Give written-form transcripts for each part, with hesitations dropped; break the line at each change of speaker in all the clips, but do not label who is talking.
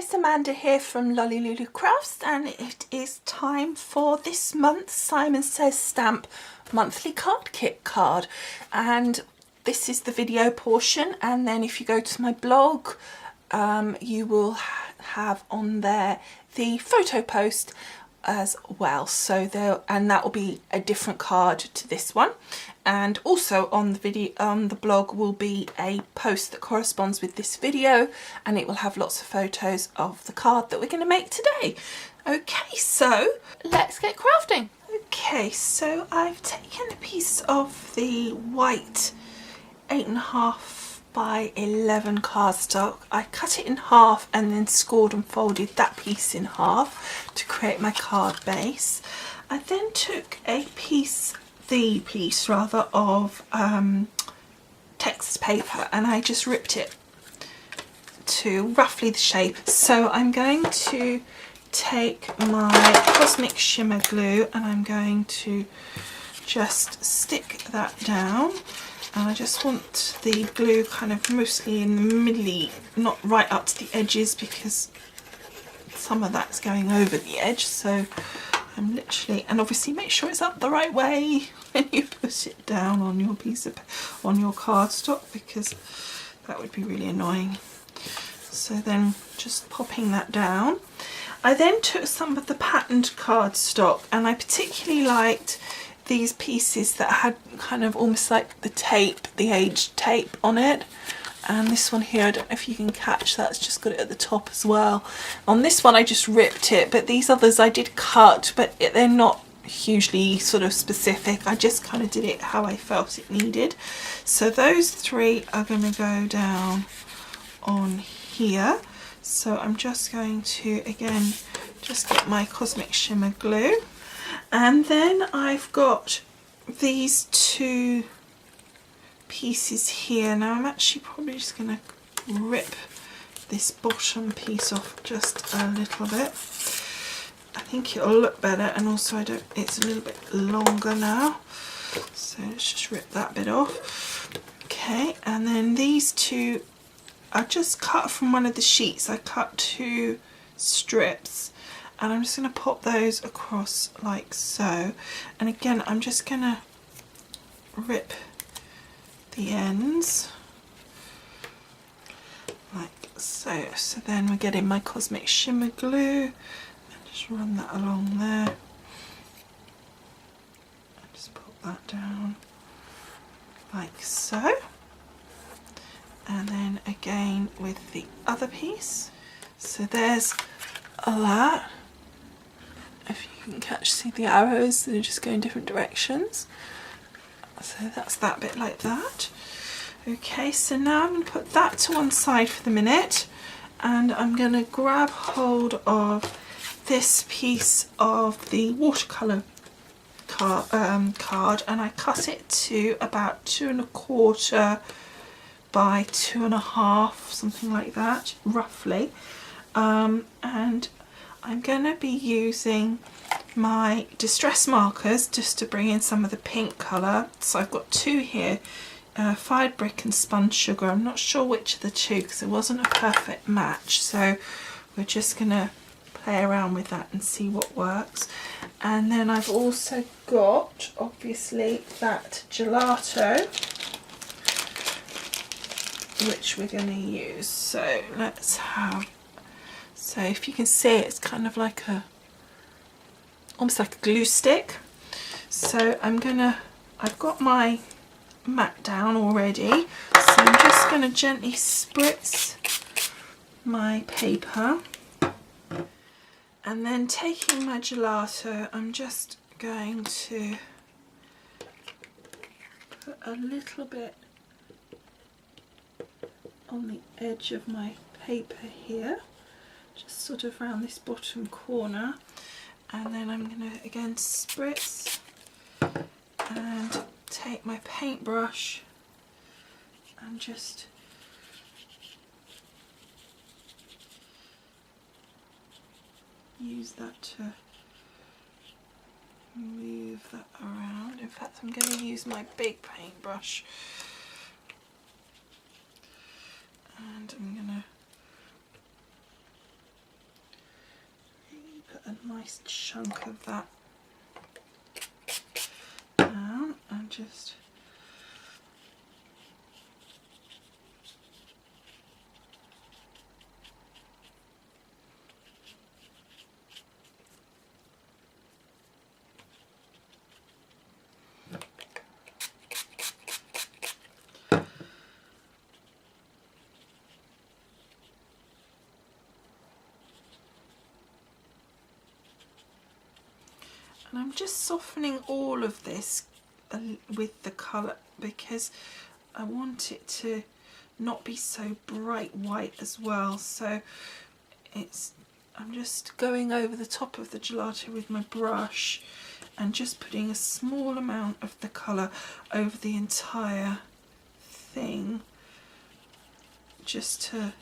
it's Amanda here from Lolli Lulu Crafts, and it is time for this month's Simon Says Stamp monthly card kit card. And this is the video portion, and then if you go to my blog, you will have on there the photo post as well, so there, and that will be a different card to this one. And also on the video, on the blog, will be a post that corresponds with this video, and it will have lots of photos of the card that we're going to make today. Okay, so let's get crafting. Okay, so I've taken a piece of the white 8.5 by 11 cardstock. I cut it in half and then scored and folded that piece in half to create my card base. I then took a piece, of text paper, and I just ripped it to roughly the shape. So I'm going to take my Cosmic Shimmer glue and I'm going to just stick that down. And I just want the glue kind of mostly in the middle, not right up to the edges, because some of that's going over the edge. So I'm literally, and obviously make sure it's up the right way when you put it down on your on your cardstock, because that would be really annoying. So then just popping that down. I then took some of the patterned cardstock, and I particularly liked these pieces that had kind of almost like the tape, the aged tape on it. And this one here, I don't know if you can catch that, it's just got it at the top as well. On this one I just ripped it, but these others I did cut, but they're not hugely sort of specific. I just kind of did it how I felt it needed. So those three are going to go down on here. So I'm just going to, again, just get my Cosmic Shimmer glue. And then I've got these two pieces here. Now I'm actually probably just going to rip this bottom piece off just a little bit. I think it'll look better, and also it's a little bit longer now. So let's just rip that bit off. Okay, and then these two I just cut from one of the sheets. I cut 2 strips. And I'm just going to pop those across like so. And again, I'm just going to rip the ends like so. So then we're getting my Cosmic Shimmer glue and just run that along there. And just pop that down like so. And then again with the other piece. So there's that. If you can see the arrows, they're just going different directions. So that's that bit like that. Okay, so now I'm going to put that to one side for the minute, and I'm going to grab hold of this piece of the watercolour card, and I cut it to about 2.25 by 2.5, something like that, roughly. And I'm going to be using my distress markers just to bring in some of the pink colour. So I've got 2 here, Fired Brick and Spun Sugar. I'm not sure which of the 2 because it wasn't a perfect match. So we're just going to play around with that and see what works. And then I've also got, obviously, that gelato, which we're going to use. So let's have... So if you can see, it's kind of like almost like a glue stick. So I've got my mat down already. So I'm just going to gently spritz my paper. And then taking my gelato, I'm just going to put a little bit on the edge of my paper here. Just sort of around this bottom corner, and then I'm going to again spritz and take my paintbrush and just use that to move that around. In fact, I'm going to use my big paintbrush, and I'm going to a nice chunk of that down and just and I'm just softening all of this with the colour because I want it to not be so bright white as well. So I'm just going over the top of the gelato with my brush and just putting a small amount of the colour over the entire thing just to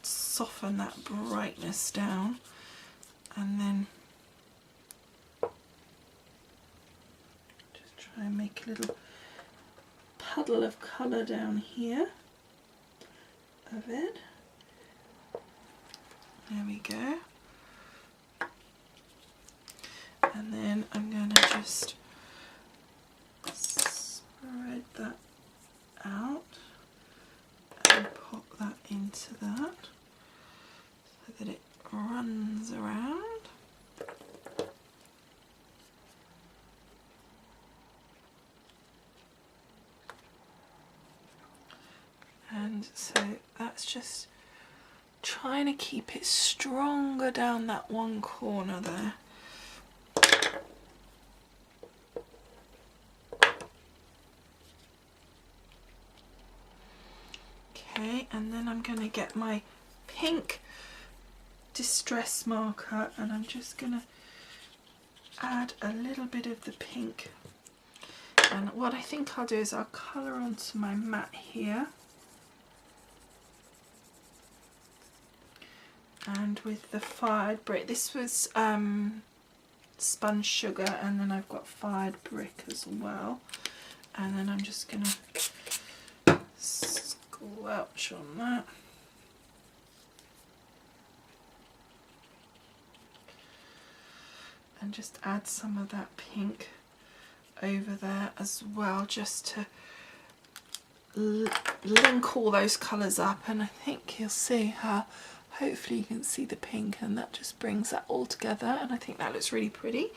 soften that brightness down, and then try and make a little puddle of colour down here of it. There we go. And then I'm going to just spread that out and pop that into that so that it runs around. And so that's just trying to keep it stronger down that one corner there. Okay, and then I'm going to get my pink distress marker and I'm just going to add a little bit of the pink. And what I think I'll do is I'll colour onto my mat here. And with the fired brick, this was spun sugar, and then I've got fired brick as well. And then I'm just going to squelch on that. And just add some of that pink over there as well, just to link all those colours up. And I think you'll see how hopefully you can see the pink, and that just brings that all together, and I think that looks really pretty.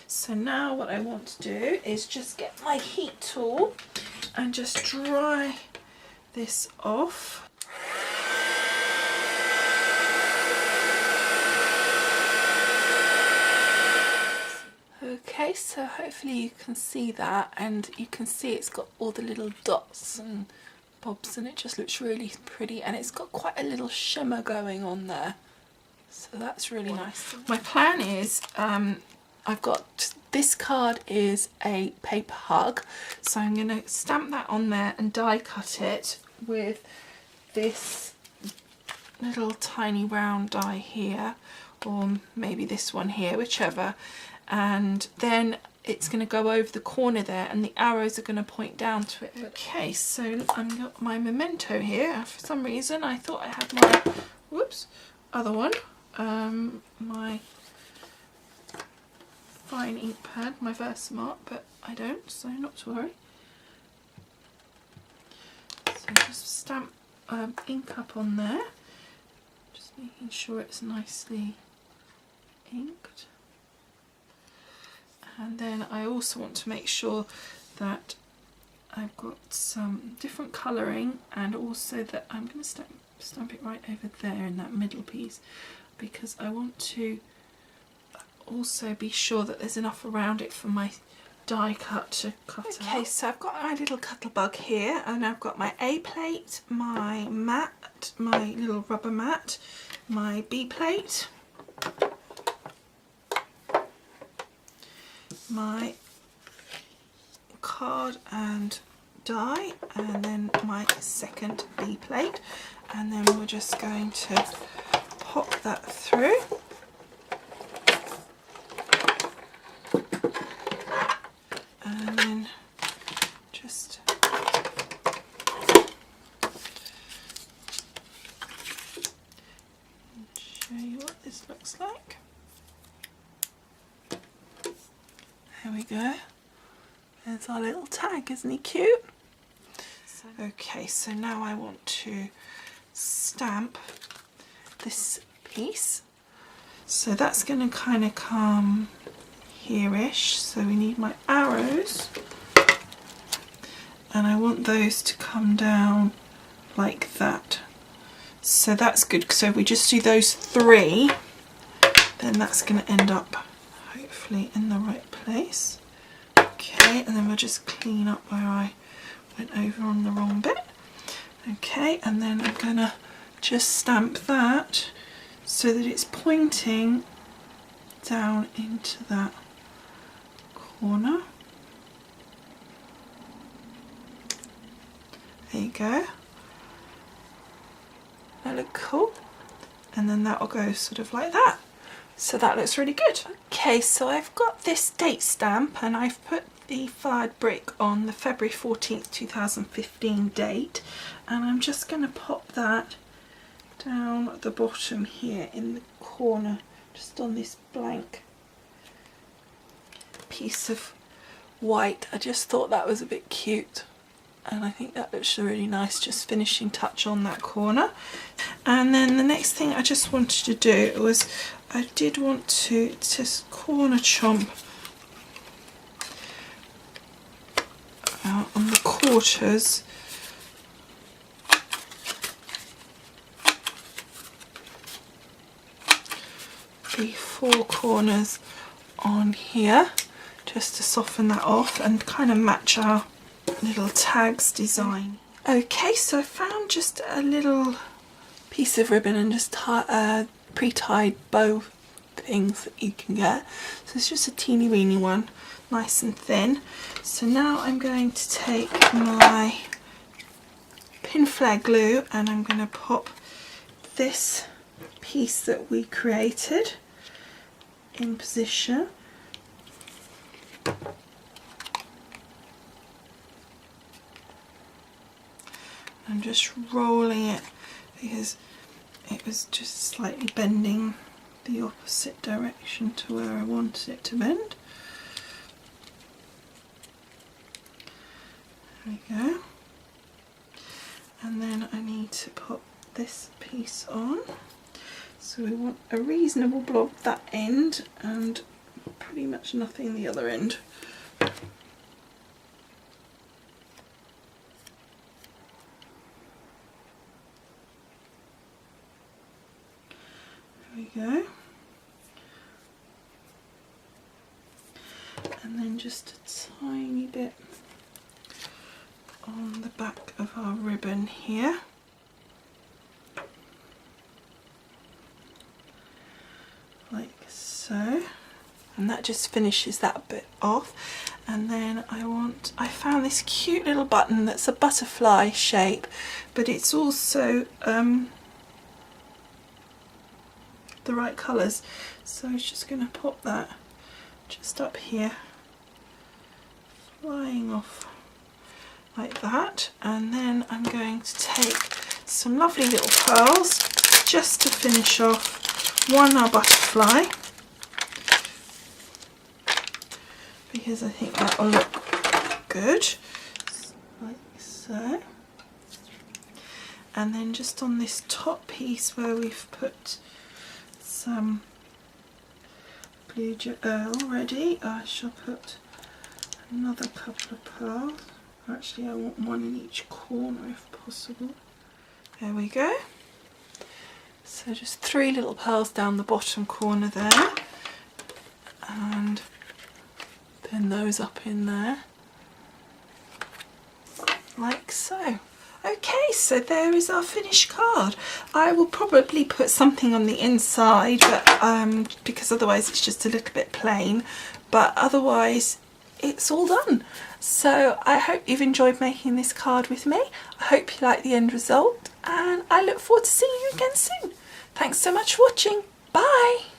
So now what I want to do is just get my heat tool and just dry this off. Okay, so hopefully you can see that, and you can see it's got all the little dots and bobs, and it just looks really pretty, and it's got quite a little shimmer going on there, so that's really nice. My plan is I've got this card is a paper hug, so I'm going to stamp that on there and die cut it with this little tiny round die here, or maybe this one here, whichever, and then it's going to go over the corner there and the arrows are going to point down to it. Okay, so I've got my memento here. For some reason I thought I had my other one, my fine ink pad, my Versamark, but I don't, so not to worry. So just stamp ink up on there, just making sure it's nicely inked. And then I also want to make sure that I've got some different colouring, and also that I'm going to stamp it right over there in that middle piece, because I want to also be sure that there's enough around it for my die cut to cut out. Okay, so I've got my little Cuttlebug here, and I've got my A plate, my mat, my little rubber mat, my B plate, my card and die, and then my second B plate, and then we're just going to pop that through. And then just show you what this looks like. There we go. There's our little tag, isn't he cute? Okay, so now I want to stamp this piece. So that's going to kind of come here-ish. So we need my arrows. And I want those to come down like that. So that's good. So if we just do those 3, then that's going to end up hopefully in the right place. Okay, and then we'll just clean up where I went over on the wrong bit. Okay, and then I'm going to just stamp that so that it's pointing down into that corner. There you go. That look cool. And then that will go sort of like that. So that looks really good. Okay, so I've got this date stamp and I've put the fired brick on the February 14th 2015 date, and I'm just going to pop that down at the bottom here in the corner, just on this blank piece of white. I just thought that was a bit cute, and I think that looks really nice, just finishing touch on that corner. And then the next thing I just wanted to do was I did want to just corner chomp on the quarters the 4 corners on here, just to soften that off and kind of match our little tags design. Okay, so I found just a little piece of ribbon and just pre-tied bow things that you can get. So it's just a teeny weeny one, nice and thin. So now I'm going to take my pin flare glue and I'm going to pop this piece that we created in position. I'm just rolling it because it was just slightly bending the opposite direction to where I wanted it to bend. There we go. And then I need to put this piece on. So we want a reasonable blob that end and pretty much nothing the other end. There we go. And then just a tiny bit on the back of our ribbon here. Like so. And that just finishes that bit off. And then I found this cute little button that's a butterfly shape, but it's also the right colours. So I was just going to pop that just up here, flying off like that. And then I'm going to take some lovely little pearls just to finish off our butterfly, because I think that will look good, like so. And then just on this top piece where we've put some blue already, I shall put another couple of pearls. Actually, I want one in each corner if possible. There we go. So just 3 little pearls down the bottom corner there, and then those up in there, like so. Okay, so there is our finished card. I will probably put something on the inside, but because otherwise it's just a little bit plain, but otherwise it's all done. So I hope you've enjoyed making this card with me. I hope you like the end result, and I look forward to seeing you again soon. Thanks so much for watching. Bye!